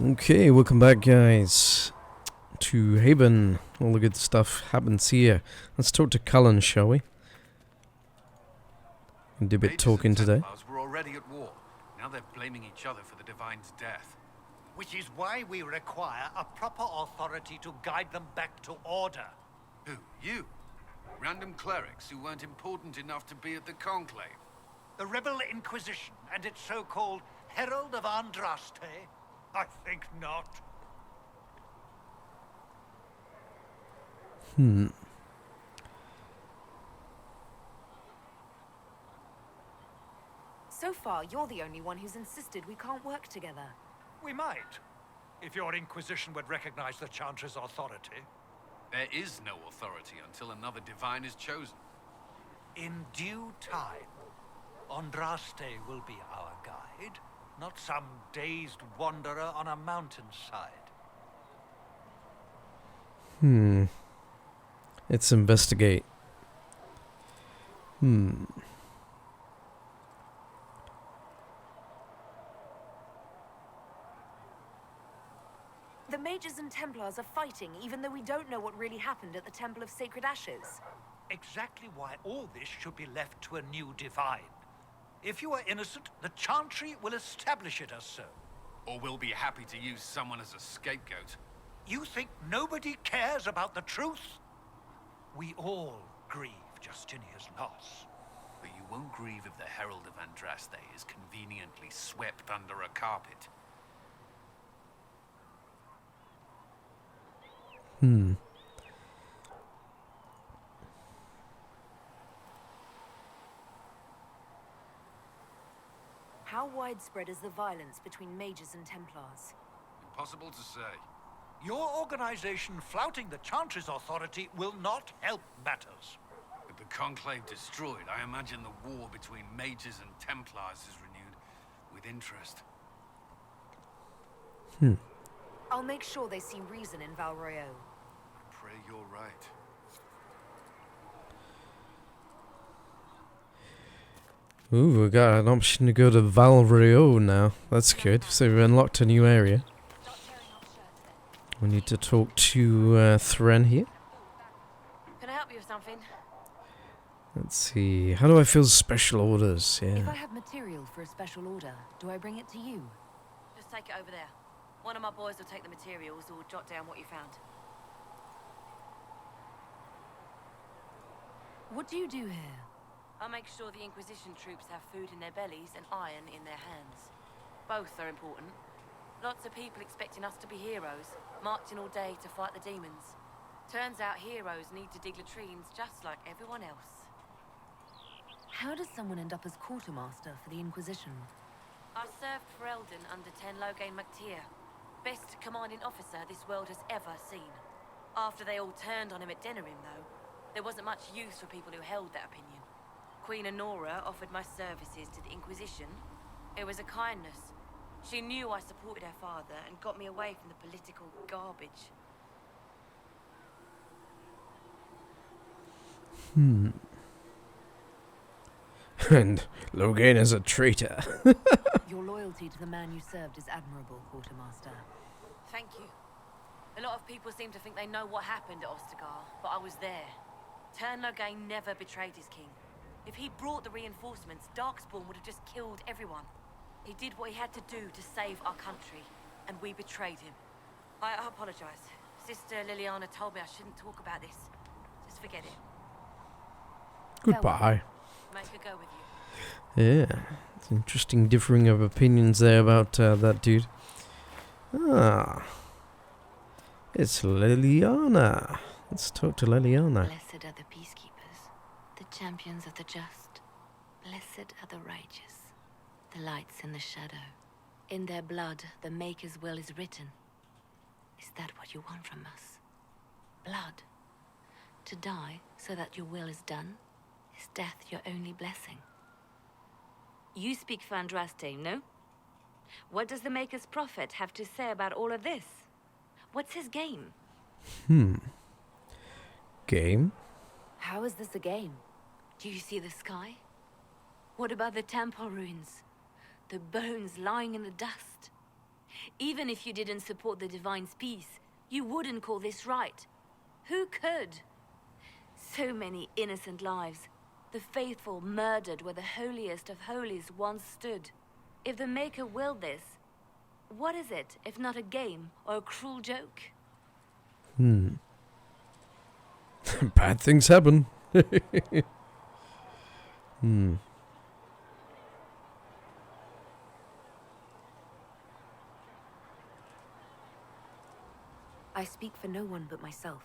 Okay, welcome back, guys, to Haven. All the good stuff happens here. Let's talk to Kielan, shall we? We did a bit talking today. Templars were already at war. Now they're blaming each other for the Divine's death. Which is why we require a proper authority to guide them back to order. Who? You? Random clerics who weren't important enough to be at the Conclave? The Rebel Inquisition and its so-called Herald of Andraste? I think not. So far, you're the only one who's insisted we can't work together. We might, if your Inquisition would recognize the Chantry's authority. There is no authority until another Divine is chosen. In due time, Andraste will be our guide, not some dazed wanderer on a mountainside. Let's investigate. The Mages and Templars are fighting, even though we don't know what really happened at the Temple of Sacred Ashes. Exactly why all this should be left to a new Divine. If you are innocent, the Chantry will establish it as so. Or we'll be happy to use someone as a scapegoat. You think nobody cares about the truth? We all grieve Justinia's loss. But you won't grieve if the Herald of Andraste is conveniently swept under a carpet. How widespread is the violence between Mages and Templars? Impossible to say. Your organization flouting the Chantry's authority will not help matters. With the Conclave destroyed, I imagine the war between Mages and Templars is renewed with interest. I'll make sure they see reason in Val Royeaux. I pray you're right. Ooh, we got an option to go to Val Royeaux now. That's good. So we've unlocked a new area. We need to talk to Thren here. Can I help you with something? Let's see. How do I fill special orders? If I Yeah. have material for a special order, do I bring it to you? Just take it over there. One of my boys will take the materials or jot down what you found. What do you do here? I'll make sure the Inquisition troops have food in their bellies and iron in their hands. Both are important. Lots of people expecting us to be heroes, marching all day to fight the demons. Turns out heroes need to dig latrines just like everyone else. How does someone end up as quartermaster for the Inquisition? I served for Eldon under 10 Logain MacTier. Best commanding officer this world has ever seen. After they all turned on him at Denerim, though, there wasn't much use for people who held that opinion. Queen Honora offered my services to the Inquisition. It was a kindness. She knew I supported her father and got me away from the political garbage. And Logain is a traitor. Your loyalty to the man you served is admirable, quartermaster. Thank you. A lot of people seem to think they know what happened at Ostagar, but I was there. Tern Logain never betrayed his king. If he brought the reinforcements, Darkspawn would have just killed everyone. He did what he had to do to save our country, and we betrayed him. I apologize. Sister Liliana told me I shouldn't talk about this. Just forget it. Goodbye. Make her go with you. Yeah. It's interesting differing of opinions there about that dude. Ah. It's Liliana. Let's talk to Liliana. Blessed are the peacekeepers, the champions of the just. Blessed are the righteous, the lights in the shadow. In their blood, the Maker's will is written. Is that what you want from us? Blood. To die so that your will is done? Is death your only blessing? You speak for Andraste, no? What does the Maker's prophet have to say about all of this? What's his game? Game? How is this a game? Do you see the sky? What about the temple ruins? The bones lying in the dust? Even if you didn't support the Divine's peace, you wouldn't call this right. Who could? So many innocent lives. The faithful murdered where the holiest of holies once stood. If the Maker willed this, what is it if not a game or a cruel joke? Bad things happen. I speak for no one but myself,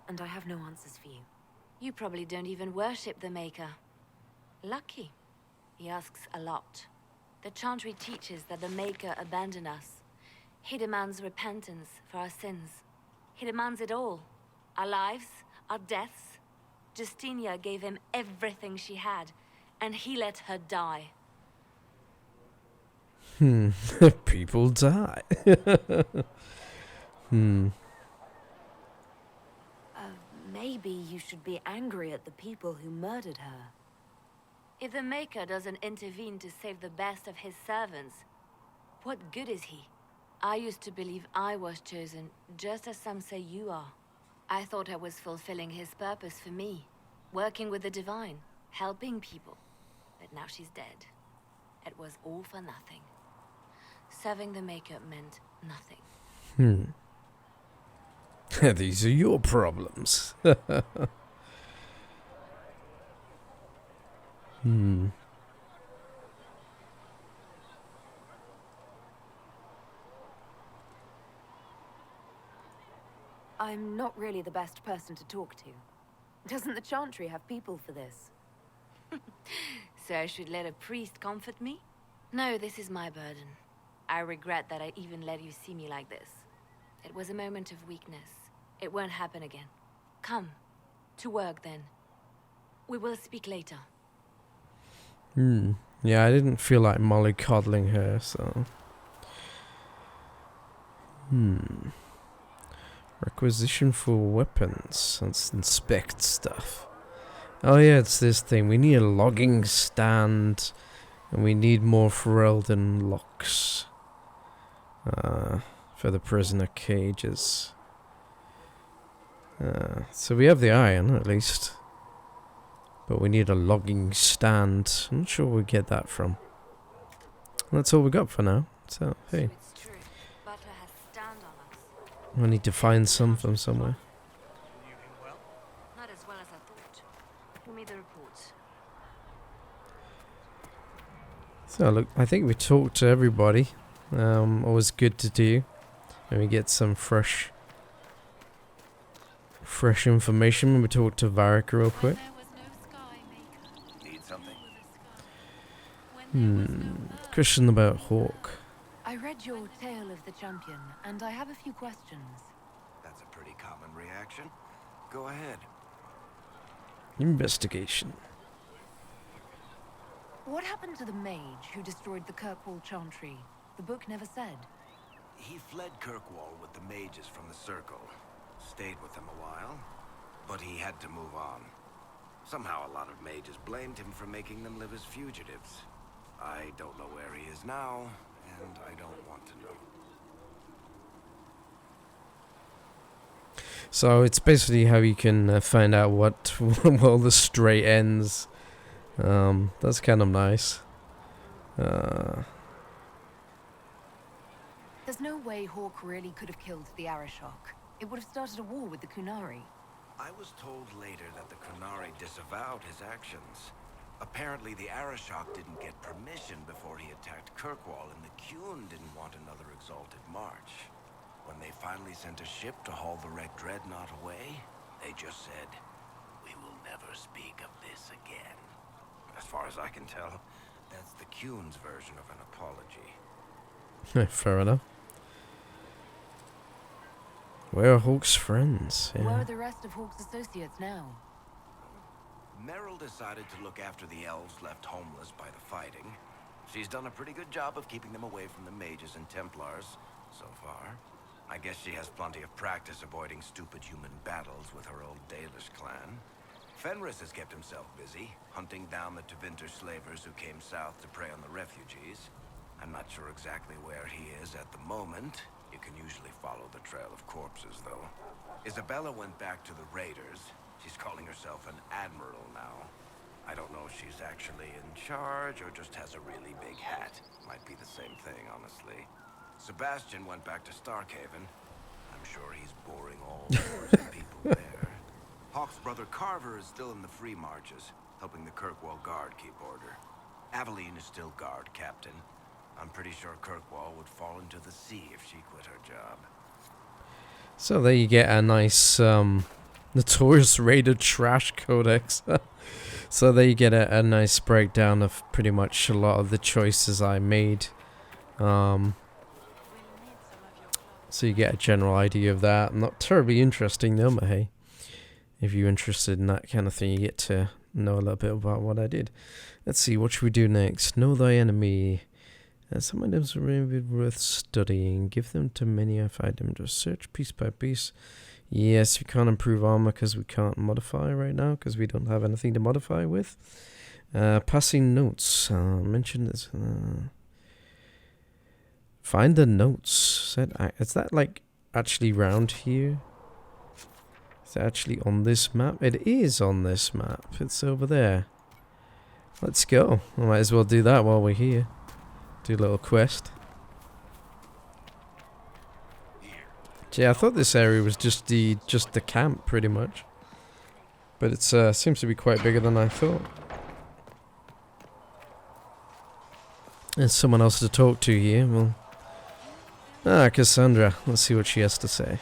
and I have no answers for you. You probably don't even worship the Maker. Lucky. He asks a lot. The Chantry teaches that the Maker abandoned us. He demands repentance for our sins. He demands it all. Our lives, our deaths. Justinia gave him everything she had, and he let her die. People die. Maybe you should be angry at the people who murdered her. If the Maker doesn't intervene to save the best of his servants, what good is he? I used to believe I was chosen, just as some say you are. I thought I was fulfilling his purpose for me, working with the Divine, helping people. But now she's dead. It was all for nothing. Serving the Maker meant nothing. These are your problems. I'm not really the best person to talk to. Doesn't the Chantry have people for this? So I should let a priest comfort me? No, this is my burden. I regret that I even let you see me like this. It was a moment of weakness. It won't happen again. Come. To work, then. We will speak later. Yeah, I didn't feel like mollycoddling her, so... Requisition for weapons. Let's inspect stuff. Oh yeah, it's this thing. We need a logging stand. And we need more Ferelden locks. For the prisoner cages. So we have the iron, at least. But we need a logging stand. I'm not sure where we get that from. That's all we got for now. So, hey. It's true. Butler has stand on us. I need to find some from somewhere. Not as well as I thought. Give me the reports. So, look, I think we talked to everybody. Always good to do. And we get some fresh information when we talk to Varric real quick. Need something? Question about Hawk. I read your Tale of the Champion, and I have a few questions. That's a pretty common reaction. Go ahead. Investigation. What happened to the mage who destroyed the Kirkwall Chantry? The book never said. He fled Kirkwall with the mages from the Circle. Stayed with them a while, but he had to move on. Somehow a lot of mages blamed him for making them live as fugitives. I don't know where he is now, and I don't want to know. So it's basically how you can find out what well the stray ends. That's kind of nice. There's no way Hawk really could have killed the Arashok. It would have started a war with the Kunari. I was told later that the Kunari disavowed his actions. Apparently the Arashok didn't get permission before he attacked Kirkwall, and the Kielan didn't want another exalted march. When they finally sent a ship to haul the wrecked dreadnought away, they just said, "We will never speak of this again." As far as I can tell, that's the Kielan's version of an apology. Fair enough. Where are Hawk's friends? Where Yeah. are the rest of Hawk's associates now? Meryl decided to look after the elves left homeless by the fighting. She's done a pretty good job of keeping them away from the mages and Templars, so far. I guess she has plenty of practice avoiding stupid human battles with her old Dalish clan. Fenris has kept himself busy, hunting down the Tevinter slavers who came south to prey on the refugees. I'm not sure exactly where he is at the moment. You can usually follow the trail of corpses, though. Isabella went back to the Raiders. She's calling herself an admiral now. I don't know if she's actually in charge or just has a really big hat. Might be the same thing, honestly. Sebastian went back to Starkhaven. I'm sure he's boring all sorts of people there. Hawk's brother Carver is still in the Free Marches, helping the Kirkwall Guard keep order. Aveline is still guard captain. I'm pretty sure Kirkwall would fall into the sea if she quit her job. So there you get a nice Notorious Raider Trash Codex. So there you get a nice breakdown of pretty much a lot of the choices I made. So you get a general idea of that. Not terribly interesting though, but hey, if you're interested in that kind of thing, you get to know a little bit about what I did. Let's see, what should we do next? Know thy enemy. Some items are really worth studying. Give them to many of items. Just search piece by piece. Yes, we can't improve armor because we can't modify right now because we don't have anything to modify with. Passing notes. Mention this. Find the notes. Is that like actually round here? Is it actually on this map? It is on this map. It's over there. Let's go. I might as well do that while we're here. Do a little quest. Yeah, I thought this area was just the camp, pretty much. But it seems to be quite bigger than I thought. There's someone else to talk to here. Well, Cassandra. Let's see what she has to say.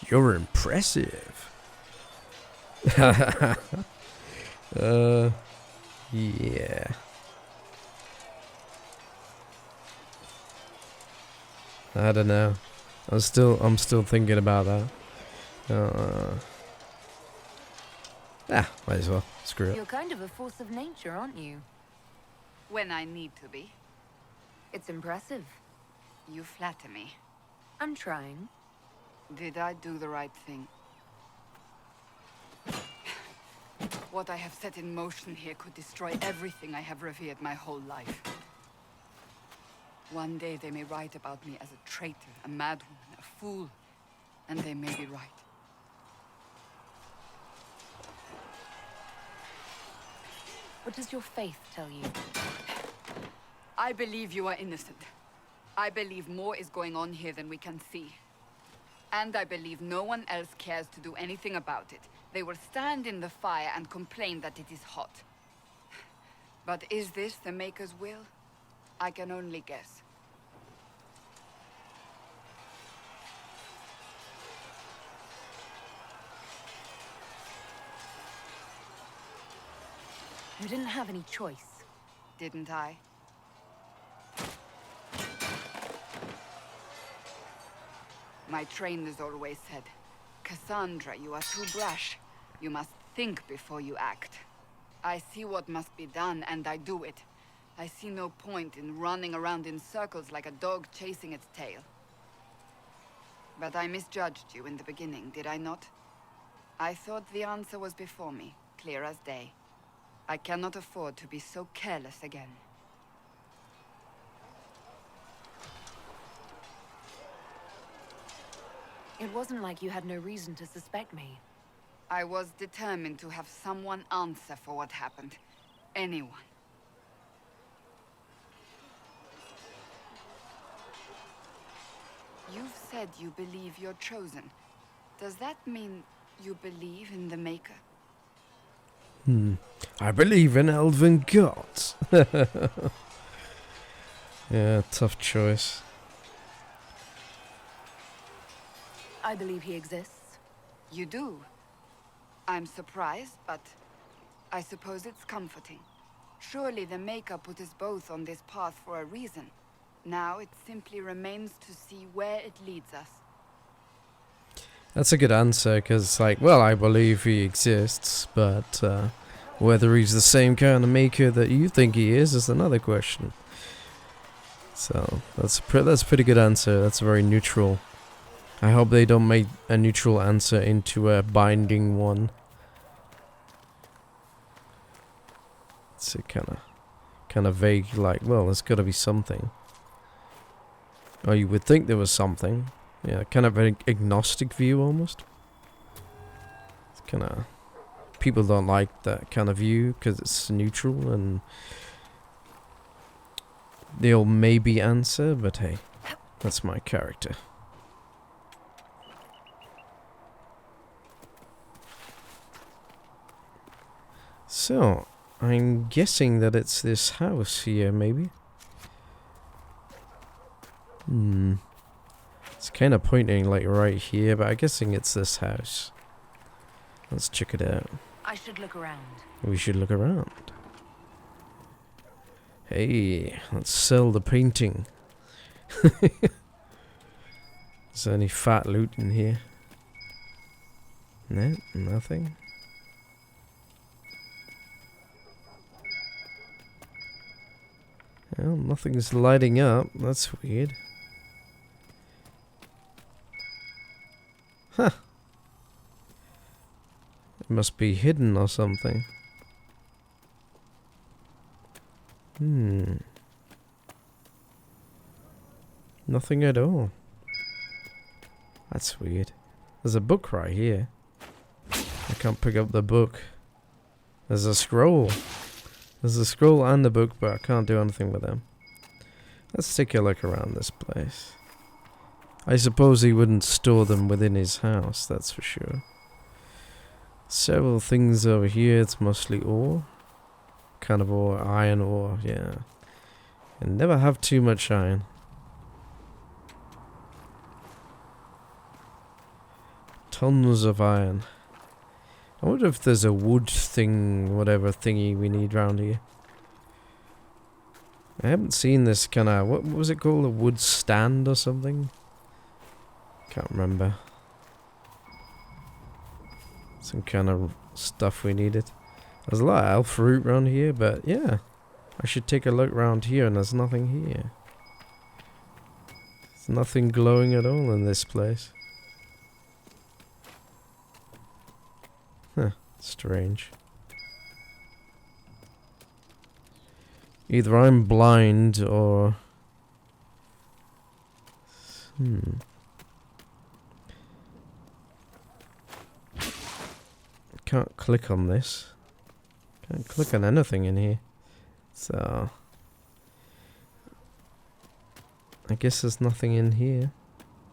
You're impressive. Yeah. I don't know. I'm still thinking about that. Might as well. Screw it. You're kind of a force of nature, aren't you? When I need to be. It's impressive. You flatter me. I'm trying. Did I do the right thing? What I have set in motion here could destroy everything I have revered my whole life. One day they may write about me as a traitor, a madwoman, a fool, and they may be right. What does your faith tell you? I believe you are innocent. I believe more is going on here than we can see. And I believe no one else cares to do anything about it. They will stand in the fire and complain that it is hot. But is this the Maker's will? I can only guess. You didn't have any choice. Didn't I? My trainers always said, Cassandra, you are too brash. You must think before you act. I see what must be done, and I do it. I see no point in running around in circles like a dog chasing its tail. But I misjudged you in the beginning, did I not? I thought the answer was before me, clear as day. I cannot afford to be so careless again. It wasn't like you had no reason to suspect me. I was determined to have someone answer for what happened. Anyone. You've said you believe you're chosen. Does that mean you believe in the Maker? I believe in elven gods. Yeah, tough choice. I believe he exists. You do? I'm surprised, but I suppose it's comforting. Surely the Maker put us both on this path for a reason. Now it simply remains to see where it leads us. That's a good answer, because, like, well, I believe he exists, but whether he's the same kind of Maker that you think he is another question. So that's a pretty good answer. That's very neutral. I hope they don't make a neutral answer into a binding one. It's a kind of vague, like, well, there's got to be something. Or you would think there was something. Yeah, kind of an agnostic view almost. It's kind of, people don't like that kind of view because it's neutral and they'll maybe answer, but hey, that's my character. So, I'm guessing that it's this house here, maybe? It's kind of pointing like right here, but I'm guessing it's this house. Let's check it out. I should look around. We should look around. Hey, let's sell the painting. Is there any fat loot in here? No, nothing. Well, nothing's lighting up. That's weird. Huh. It must be hidden or something. Nothing at all. That's weird. There's a book right here. I can't pick up the book. There's a scroll. There's a scroll and the book, but I can't do anything with them. Let's take a look around this place. I suppose he wouldn't store them within his house, that's for sure. Several things over here. It's mostly ore. Kind of ore, iron ore, yeah. And never have too much iron. Tons of iron. I wonder if there's a wood thing, whatever thingy we need round here. I haven't seen this kind of, what was it called? A wood stand or something? Can't remember. Some kind of stuff we needed. There's a lot of elf root around here, but yeah. I should take a look around here and there's nothing here. There's nothing glowing at all in this place. Huh, strange. Either I'm blind or... Can't click on this. Can't click on anything in here. So... I guess there's nothing in here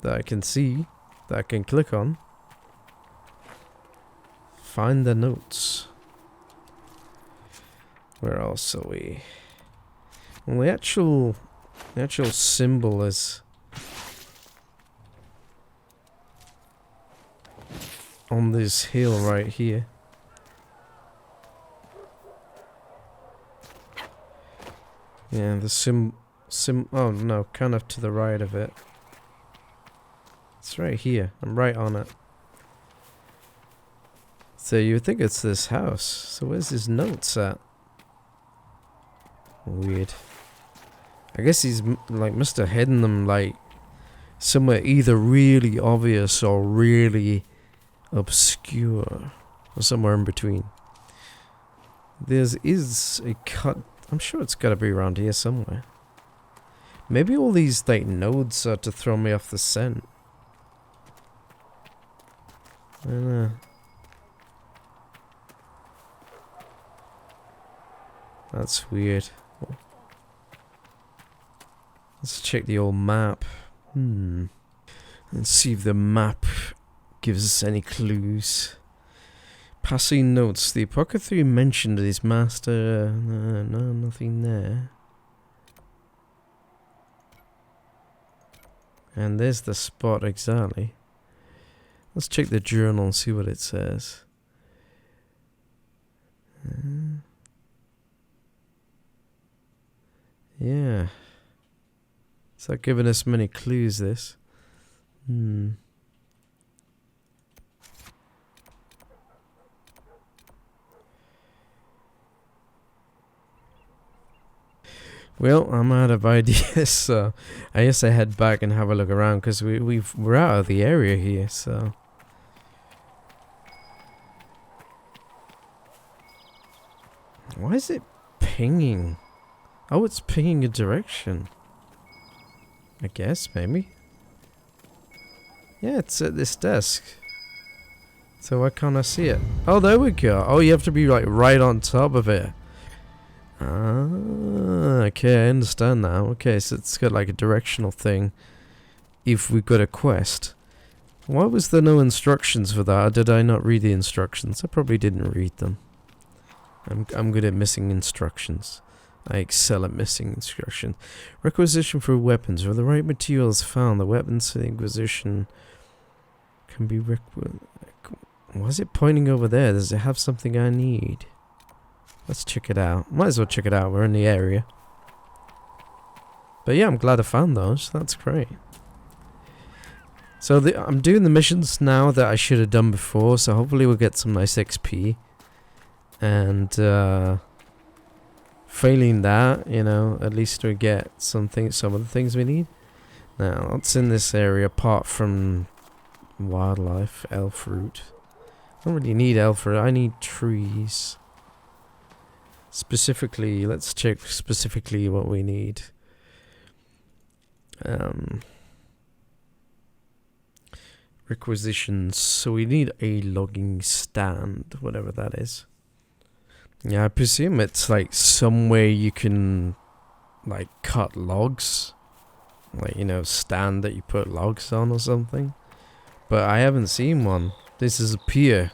that I can see, that I can click on. Find the notes. Where else are we? Well, the actual symbol is on this hill right here. Yeah, the oh no, kind of to the right of it. It's right here. I'm right on it. So you would think it's this house. So where's his notes at? Weird. I guess he's like must have hidden them like somewhere either really obvious or really obscure, or somewhere in between. There is a cut. I'm sure it's got to be around here somewhere. Maybe all these like nodes are to throw me off the scent. I don't know. That's weird. Let's check the old map. Let's see if the map gives us any clues. Passing notes. The apothecary mentioned his master. No, nothing there. And there's the spot exactly. Let's check the journal and see what it says. Yeah. It's not giving us many clues, this. Well, I'm out of ideas, so I guess I head back and have a look around, because we're out of the area here, so... Why is it pinging? Oh, it's pinging a direction. I guess, maybe. Yeah, it's at this desk. So why can't I see it? Oh, there we go. Oh, you have to be like right on top of it. Ah, okay, I understand now. Okay, so it's got like a directional thing. If we've got a quest. Why was there no instructions for that? Or did I not read the instructions? I probably didn't read them. I'm good at missing instructions. I excel at missing instructions. Requisition for weapons. Where the right materials found, the weapons for the Inquisition can be why is it pointing over there? Does it have something I need? Let's check it out. Might as well check it out. We're in the area. But yeah, I'm glad I found those. That's great. So I'm doing the missions now that I should have done before. So hopefully we'll get some nice XP. And failing that, you know, at least we get some of the things we need. Now, what's in this area apart from wildlife, elf fruit? I don't really need elf fruit. I need trees. Specifically, let's check specifically what we need. Requisitions. So we need a logging stand, whatever that is. Yeah, I presume it's like somewhere you can like cut logs. Like, you know, stand that you put logs on or something. But I haven't seen one. This is a pier.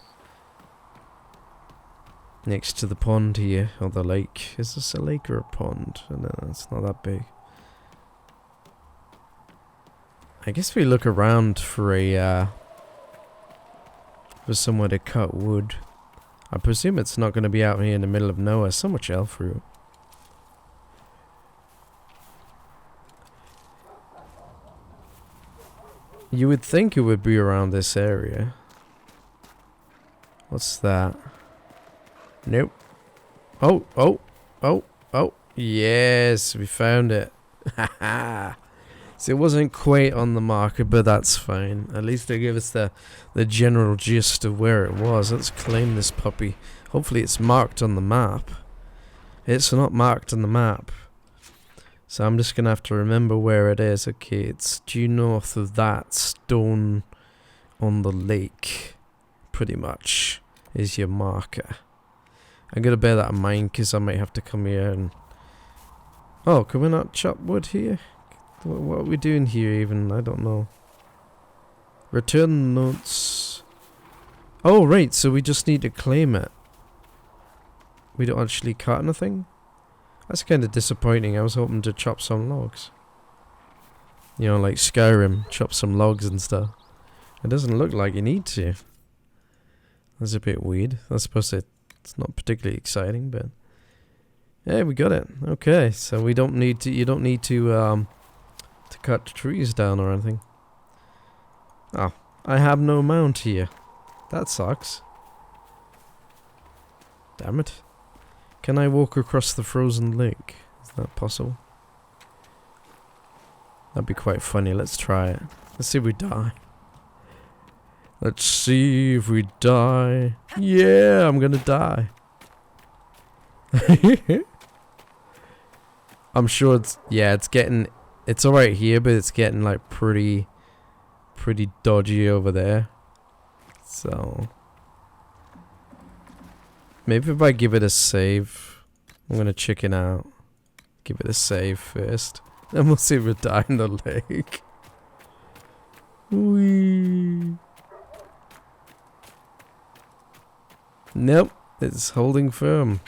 Next to the pond here, or the lake. Is this a lake or a pond? No, it's not that big. I guess we look around for a for somewhere to cut wood. I presume it's not going to be out here in the middle of nowhere. So much elf fruit. You would think it would be around this area. What's that? Nope. Oh. Yes, we found it. Haha. So it wasn't quite on the marker, but that's fine. At least they give us the general gist of where it was. Let's claim this puppy. Hopefully it's marked on the map. It's not marked on the map. So I'm just going to have to remember where it is. Okay, it's due north of that stone on the lake. Pretty much is your marker. I'm going to bear that in mind because I might have to come here and... Oh, can we not chop wood here? What are we doing here even? I don't know. Return notes. Oh, right. So we just need to claim it. We don't actually cut anything? That's kind of disappointing. I was hoping to chop some logs. You know, like Skyrim. Chop some logs and stuff. It doesn't look like you need to. That's a bit weird. I suppose it's not particularly exciting, but... Yeah, we got it. Okay, so we don't need to... You don't need to cut trees down or anything. Oh, I have no mount here. That sucks. Damn it. Can I walk across the frozen lake? Is that possible? That'd be quite funny. Let's try it. Let's see if we die. Let's see if we die. Yeah, I'm gonna die. I'm sure it's... Yeah, it's getting... It's alright here, but it's getting like pretty dodgy over there. So maybe if I give it a save, I'm gonna chicken out. Give it a save first. Then we'll see if we die in the lake. Whee. Nope, it's holding firm.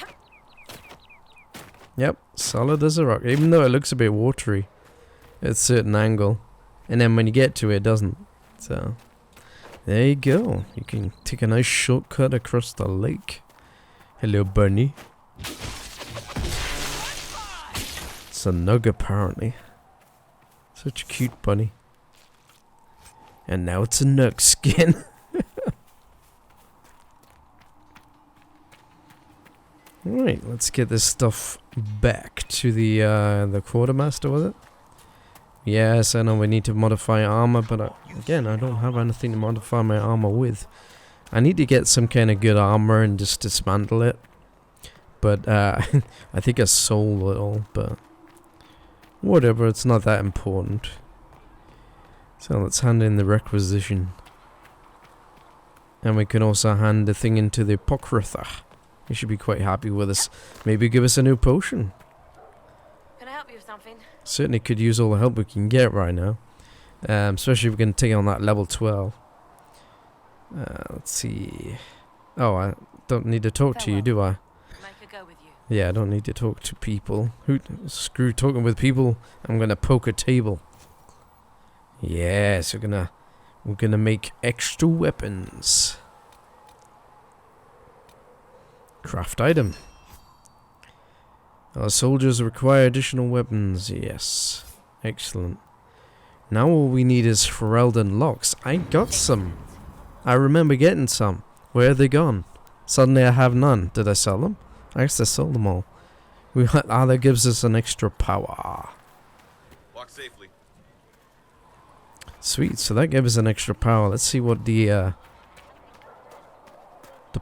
Yep, solid as a rock. Even though it looks a bit watery at a certain angle. And then when you get to it, it doesn't. So, there you go. You can take a nice shortcut across the lake. Hello, bunny. It's a nug, apparently. Such a cute bunny. And now it's a nug skin. Right, let's get this stuff back to the quartermaster, was it? Yes, I know we need to modify armor, but again, I don't have anything to modify my armor with. I need to get some kind of good armor and just dismantle it. But I think I sold it all, but whatever, it's not that important. So let's hand in the requisition. And we can also hand the thing into the Apocrypha. He should be quite happy with us. Maybe give us a new potion. Can I help you with something? Certainly could use all the help we can get right now. Especially if we can take on that level 12. Let's see. Oh, I don't need to talk to you, do I? Make a go with you. Yeah, I don't need to talk to people. Screw talking with people. I'm gonna poke a table. Yes, we're gonna make extra weapons. Craft item. Our soldiers require additional weapons. Yes. Excellent. Now all we need is Ferelden locks. I got some. I remember getting some. Where are they gone? Suddenly I have none. Did I sell them? I guess I sold them all. That gives us an extra power. Walk safely. Sweet, so that gives us an extra power. Let's see what the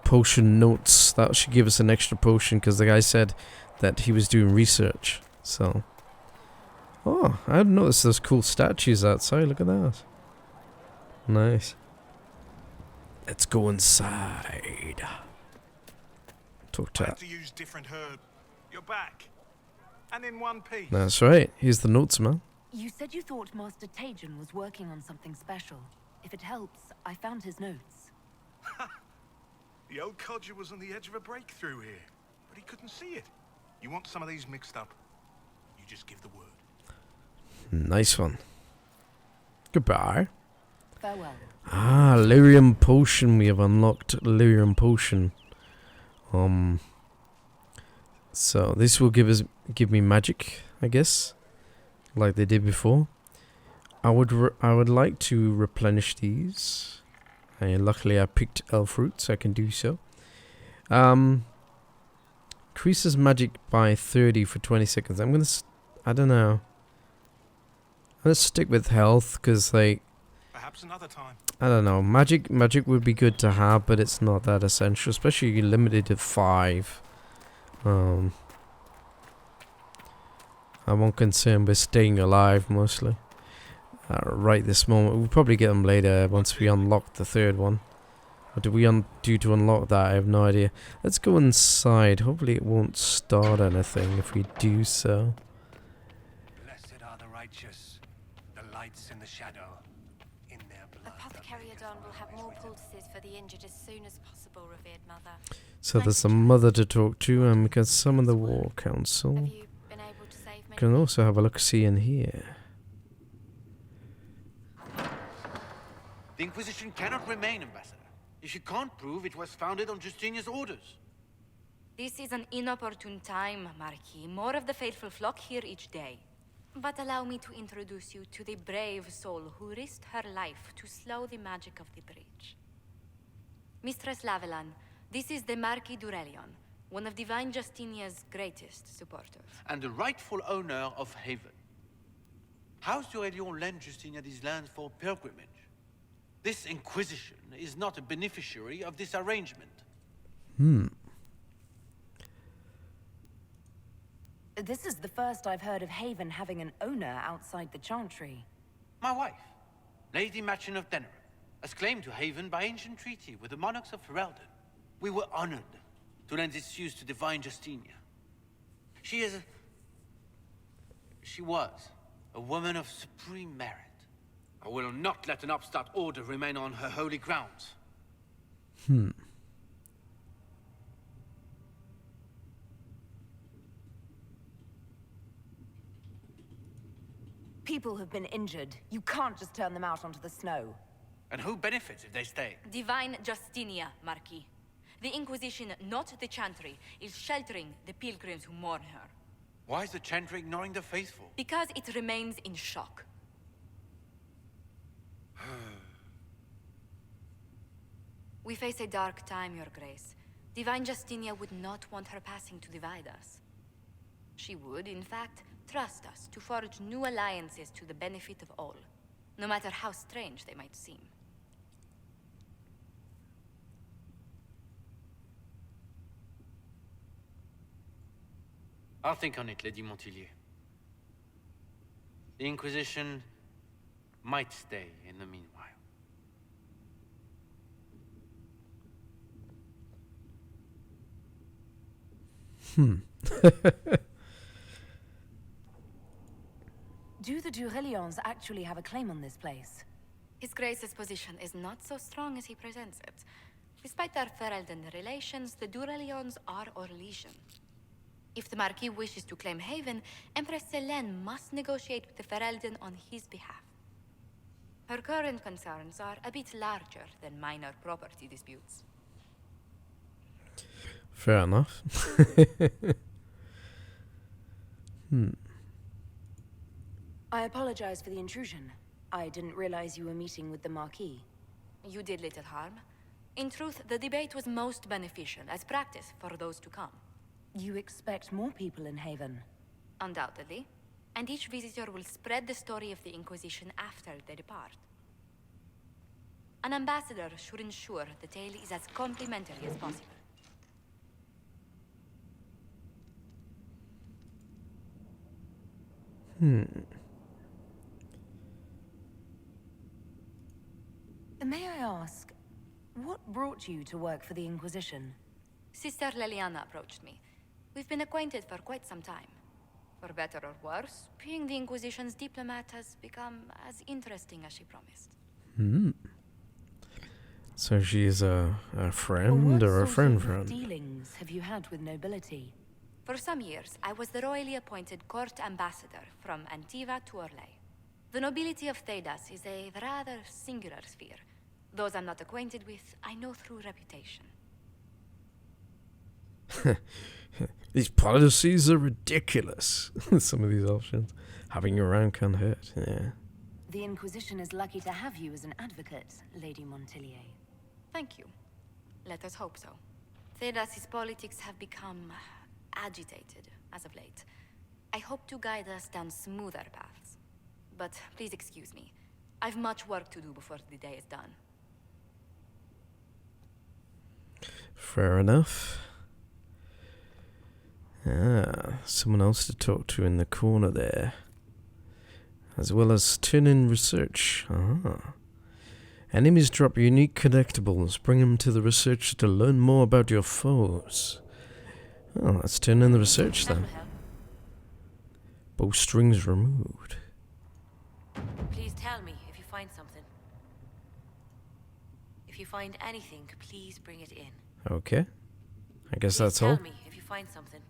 potion notes. That should give us an extra potion because the guy said that he was doing research. So, oh, I hadn't noticed those cool statues outside. Look at that. Nice. Let's go inside. Talk I to. had to use different herb. You're back. And in one piece. That's right. Here's the notes, man. You said you thought Master Tajan was working on something special. If it helps, I found his notes. The old codger was on the edge of a breakthrough here, but he couldn't see it. You want some of these mixed up? You just give the word. Nice one. Goodbye. Farewell. Ah, lyrium potion. We have unlocked lyrium potion. So this will give me magic, I guess, like they did before. I would like to replenish these. And luckily I picked elf fruit, so I can do so. Increases magic by 30 for 20 seconds. I'm gonna, I don't know. Let's stick with health, because like, Perhaps another time. I don't know. Magic would be good to have, but it's not that essential, especially you're limited to 5. I'm more concerned with staying alive mostly. Right this moment. We'll probably get them later once we unlock the third one. What do we do to unlock that? I have no idea. Let's go inside. Hopefully it won't start anything if we do so. Blessed are the righteous, the lights in the shadow, in their blood. Apothecary Adon will have more poultices for the injured as soon as possible, revered mother. So there's a mother to talk to, and we can summon the War Council. Have you been able to save many Can also have a look-see in here. The Inquisition cannot remain, Ambassador, if you can't prove it was founded on Justinian's orders. This is an inopportune time, Marquis. More of the faithful flock here each day. But allow me to introduce you to the brave soul who risked her life to slow the magic of the breach. Mistress Lavelan, this is the Marquis d'Aurelion, one of Divine Justinia's greatest supporters. And the rightful owner of Haven. House d'Aurelion lent Justinia these lands for pilgrimage. This Inquisition is not a beneficiary of this arrangement. This is the first I've heard of Haven having an owner outside the Chantry. My wife, Lady Machin of Denerim, has claimed to Haven by ancient treaty with the monarchs of Ferelden. We were honored to lend its use to Divine Justinia. She was a woman of supreme merit. I will not let an upstart order remain on her holy grounds. People have been injured. You can't just turn them out onto the snow. And who benefits if they stay? Divine Justinia, Marquis. The Inquisition, not the Chantry, is sheltering the pilgrims who mourn her. Why is the Chantry ignoring the faithful? Because it remains in shock. We face a dark time, Your Grace. Divine Justinia would not want her passing to divide us. She would, in fact, trust us to forge new alliances to the benefit of all, no matter how strange they might seem. I'll think on it, Lady Montillier. The Inquisition might stay in the meanwhile. Do the Durelions actually have a claim on this place? His Grace's position is not so strong as he presents it. Despite their Ferelden relations, the Durelions are our legion. If the Marquis wishes to claim Haven, Empress Selene must negotiate with the Ferelden on his behalf. Her current concerns are a bit larger than minor property disputes. Fair enough. I apologize for the intrusion. I didn't realize you were meeting with the Marquis. You did little harm. In truth, the debate was most beneficial as practice for those to come. You expect more people in Haven? Undoubtedly. And each visitor will spread the story of the Inquisition after they depart. An ambassador should ensure the tale is as complimentary as possible. May I ask, what brought you to work for the Inquisition? Sister Leliana approached me. We've been acquainted for quite some time. For better or worse, being the Inquisition's diplomat has become as interesting as she promised. So she's a friend or a friend? What dealings have you had with nobility? For some years, I was the royally appointed court ambassador from Antiva to Orlais. The nobility of Thedas is a rather singular sphere. Those I'm not acquainted with, I know through reputation. These policies are ridiculous. Some of these options. Having you around can't hurt, yeah. The Inquisition is lucky to have you as an advocate, Lady Montillier. Thank you. Let us hope so. Thedas' politics have become agitated as of late. I hope to guide us down smoother paths. But please excuse me. I've much work to do before the day is done. Fair enough. Someone else to talk to in the corner there. As well as turn in research. Enemies drop unique collectibles. Bring them to the researcher to learn more about your foes. Oh, let's turn in the research then. Bowstrings removed. Please tell me if you find something. If you find anything, please bring it in. Okay. I guess Please that's all. Tell me if you find something.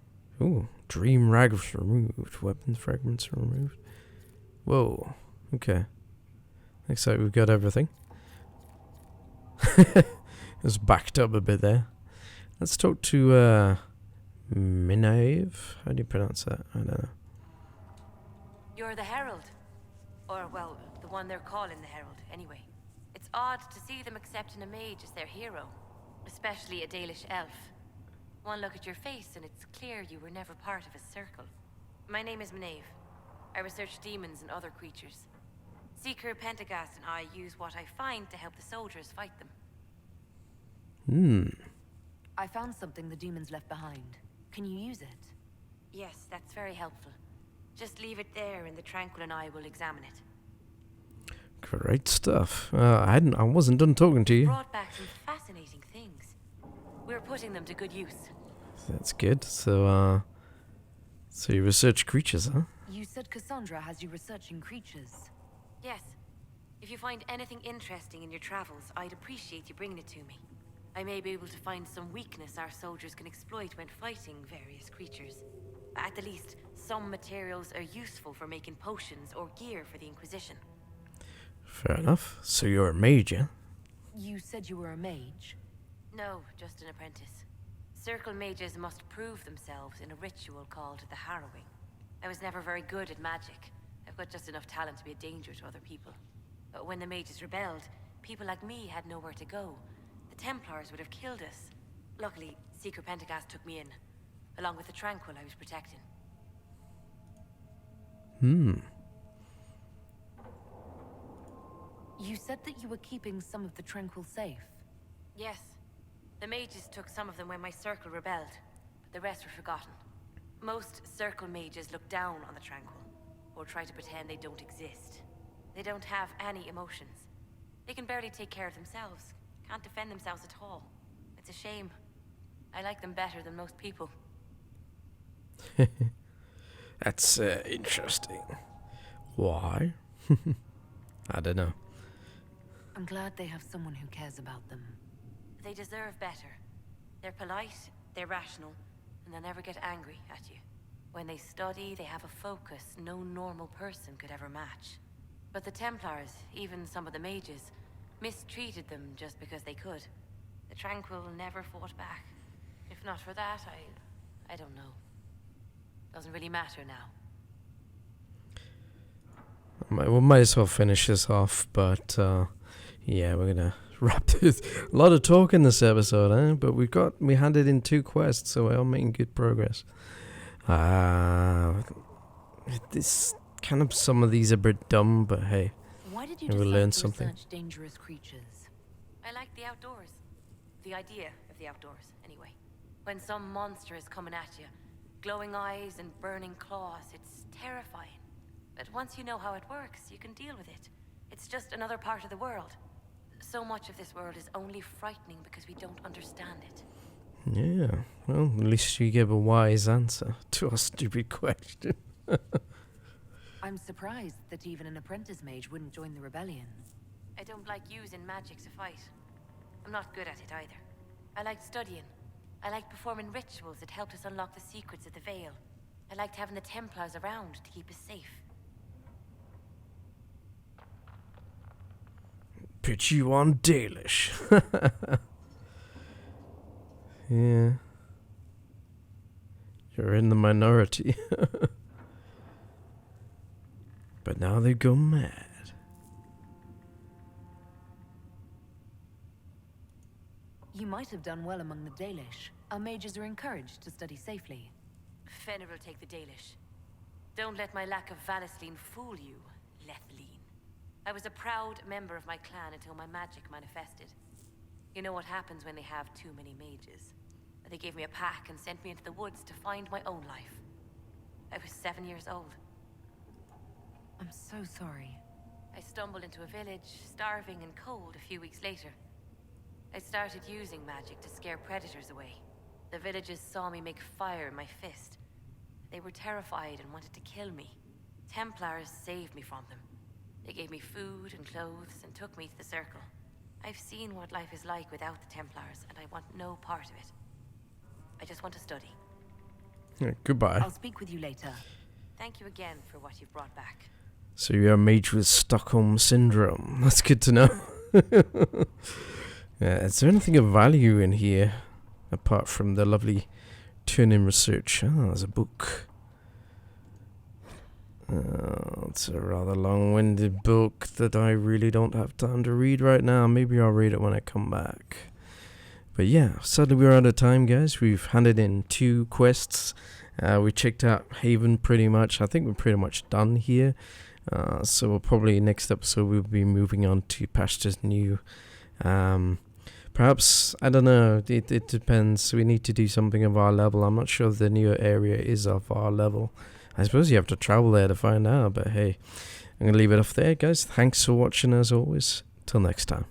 Ooh, dream rags removed. Weapon fragments removed. Whoa. Okay. Looks like we've got everything. It's backed up a bit there. Let's talk to Minave. How do you pronounce that? I don't know. You're the Herald. Or, well, the one they're calling the Herald, anyway. It's odd to see them accepting a mage as their hero. Especially a Dalish elf. One look at your face and it's clear you were never part of a circle. My name is Minave. I research demons and other creatures. Seeker Pentagast and I use what I find to help the soldiers fight them. I found something the demons left behind. Can you use it? Yes, that's very helpful. Just leave it there and the Tranquil and I will examine it. Great stuff. I wasn't done talking to you. Brought back some fascinating things. We're putting them to good use. That's good. So you research creatures, huh? You said Cassandra has you researching creatures. Yes. If you find anything interesting in your travels, I'd appreciate you bringing it to me. I may be able to find some weakness our soldiers can exploit when fighting various creatures. At the least, some materials are useful for making potions or gear for the Inquisition. Fair enough. So you're a mage, yeah? You said you were a mage? No, just an apprentice. Circle mages must prove themselves in a ritual called the Harrowing. I was never very good at magic. I've got just enough talent to be a danger to other people. But when the mages rebelled, people like me had nowhere to go. The Templars would have killed us. Luckily, Secret Pentagast took me in, along with the Tranquil I was protecting. You said that you were keeping some of the Tranquil safe. Yes. The mages took some of them when my circle rebelled, but the rest were forgotten. Most circle mages look down on the Tranquil, or try to pretend they don't exist. They don't have any emotions. They can barely take care of themselves, can't defend themselves at all. It's a shame. I like them better than most people. That's interesting. Why? I don't know. I'm glad they have someone who cares about them. They deserve better. They're polite, they're rational, and they'll never get angry at you. When they study, they have a focus no normal person could ever match. But the Templars, even some of the mages, mistreated them just because they could. The Tranquil never fought back. If not for that, I don't know. Doesn't really matter now. We might as well finish this off, but yeah, we're gonna wrap this. A lot of talk in this episode, eh? But we handed in 2 quests, so we're all making good progress. This kind of, some of these are a bit dumb, but hey, Why did you we decide learn to something. research dangerous creatures? I like the outdoors. The idea of the outdoors, anyway. When some monster is coming at you, glowing eyes and burning claws, it's terrifying. But once you know how it works, you can deal with it. It's just another part of the world. So much of this world is only frightening because we don't understand it. Yeah, well, at least you gave a wise answer to a stupid question. I'm surprised that even an apprentice mage wouldn't join the rebellion. I don't like using magic to fight. I'm not good at it either. I liked studying. I liked performing rituals that helped us unlock the secrets of the Veil. I liked having the Templars around to keep us safe. Put you on Dalish. Yeah. You're in the minority. But now they go mad. You might have done well among the Dalish. Our mages are encouraged to study safely. Fenrir will take the Dalish. Don't let my lack of Valisleen fool you, Lethleen. I was a proud member of my clan until my magic manifested. You know what happens when they have too many mages. They gave me a pack and sent me into the woods to find my own life. I was 7 years old. I'm so sorry. I stumbled into a village, starving and cold a few weeks later. I started using magic to scare predators away. The villagers saw me make fire in my fist. They were terrified and wanted to kill me. Templars saved me from them. They gave me food and clothes and took me to the Circle. I've seen what life is like without the Templars, and I want no part of it. I just want to study. Yeah, goodbye. I'll speak with you later. Thank you again for what you've brought back. So you're a mage with Stockholm Syndrome. That's good to know. Yeah, is there anything of value in here? Apart from the lovely turn-in research. Oh, there's a book. It's a rather long-winded book that I really don't have time to read right now. Maybe I'll read it when I come back. But yeah, sadly we're out of time, guys. We've handed in 2 quests. We checked out Haven pretty much. I think we're pretty much done here. So we'll probably, next episode, we'll be moving on to Pastures New. Perhaps, I don't know, it depends. We need to do something of our level. I'm not sure if the new area is of our level. I suppose you have to travel there to find out, but hey, I'm going to leave it off there, guys. Thanks for watching as always. Till next time.